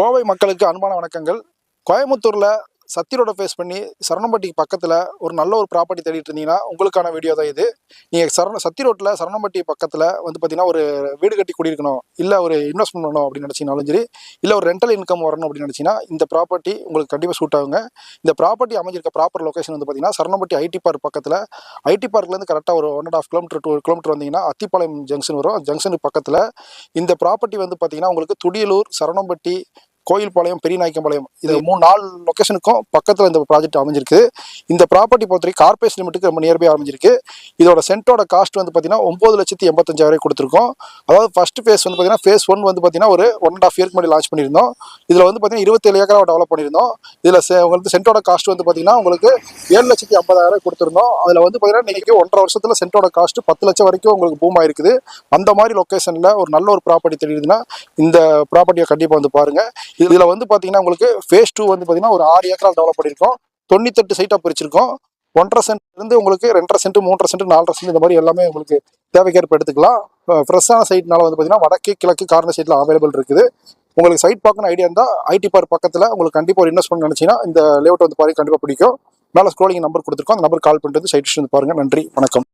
கோவை மக்களுக்கு அன்பான வணக்கங்கள். கோயம்புத்தூர்ல சத்தி ரோட ஃபேஸ் பண்ணி சரவணம்பட்டிக்கு பக்கத்துல ஒரு நல்ல ஒரு ப்ராப்பர்ட்டி தேடிட்டு இருந்தீங்கன்னா உங்களுக்கான வீடியோ தான் இது. நீங்க சத்தி ரோட்ல சரவணம்பட்டி பக்கத்துல பாத்தீங்கன்னா ஒரு வீடு கட்டி குடியிருக்கணும், இல்ல ஒரு இன்வெஸ்ட்மெண்ட் பண்ணணும் அப்படின்னு நினைச்சீங்கனாலும் சரி, இல்ல ஒரு ரெண்டல் இன்கம் வரணும் அப்படின்னு நினைச்சீங்கன்னா இந்த ப்ராப்பர்ட்டி உங்களுக்கு கண்டிப்பா சூட் ஆகுங்க. இந்த ப்ராப்பர்ட்டி அமைஞ்சிருக்க ப்ராப்பர் லொகேஷன் பாத்தீங்கன்னா சரவணம்பட்டி ஐடி பார்க் பக்கத்துல. ஐடி பார்க்ல இருந்து கரெக்டா ஒரு 1.5 கிலோமீட்டர் 2 கிலோமீட்டர் வந்தீங்கன்னா அத்திப்பாளையம் ஜங்ஷன் வரும். ஜங்ஷனுக்கு பக்கத்துல இந்த ப்ராப்பர்ட்டி பாத்தீங்கன்னா உங்களுக்கு துடியலூர், சரவணம்பட்டி, கோயில்பாளையம், பெரியநாயக்கம்பாளையம் இது 3-4 லொகேஷனுக்கும் பக்கத்தில் இந்த ப்ராஜெக்ட் அமைஞ்சிருக்கு. இந்த ப்ராப்பர்ட்டி பொறுத்தவரைக்கும் கார்பரேஷன் லிமிட்டுக்கு ரொம்ப நியர்பை அமைஞ்சிருக்கு. இதோட சென்ட்டோட காஸ்ட் பார்த்தீங்கன்னா 9,85,000 கொடுத்துருக்கோம். அதாவது ஃபர்ஸ்ட் ஃபேஸ் பார்த்தீங்கன்னா ஃபேஸ் 1 பார்த்தீங்கன்னா ஒரு 1.5 இயர்க்கு முன்னாடி லான்ச் பண்ணியிருந்தோம். இதில் பார்த்தீங்கன்னா 27 ஏக்கரா டெவலப் பண்ணியிருந்தோம். இதில் உங்களுக்கு சென்ட்டோட காஸ்ட் பார்த்தீங்கன்னா உங்களுக்கு 7,50,000 கொடுத்துருந்தோம். அதில் பார்த்தீங்கன்னா இன்னைக்கு 1.5 வருஷத்தில் சென்ட்டோட காஸ்ட் 10 லட்சம் வரைக்கும் உங்களுக்கு பூம் ஆயிருக்குது. அந்த மாதிரி லொக்கேஷனில் ஒரு நல்ல ஒரு ப்ராப்பர்ட்டி தெரியுதுன்னா இந்த ப்ராப்பர்ட்டியை கண்டிப்பாக பாருங்க. இதுல பாத்தீங்கன்னா உங்களுக்கு ஃபேஸ் 2 பாத்தீங்கன்னா ஒரு 6 ஏக்கரா டெவலப் பண்ணிருக்கோம். 98 சைட்டா பிரிச்சிருக்கோம். 1.5 சென்ட் இருந்து உங்களுக்கு 2.5 சென்ட், 3.5 சென்ட், 4.5 சென்ட் இந்த மாதிரி எல்லாமே உங்களுக்கு தேவைக்கேற்ப எடுத்துக்கலாம். ஃப்ரெஷ்ஷான சைட்னால பாத்தீங்கன்னா வடக்கு, கிழக்கு, கார்னர் சைட்ல அவைலபிள் இருக்குது. உங்களுக்கு சைட் பார்க்கணும் ஐடியா இருந்தா ஐடி பார்க் பக்கத்துல உங்களுக்கு கண்டிப்பா ஒரு இன்வெஸ்ட்மெண்ட் நினைச்சீங்கன்னா இந்த லேஅவுட் பாருங்க, கண்டிப்பா பிடிக்கும். மேல ஸ்க்ரோலிங் நம்பர் கொடுத்துருக்கோம். அந்த நம்பர் கால் பண்ணிட்டு சைட் பாருங்க. நன்றி, வணக்கம்.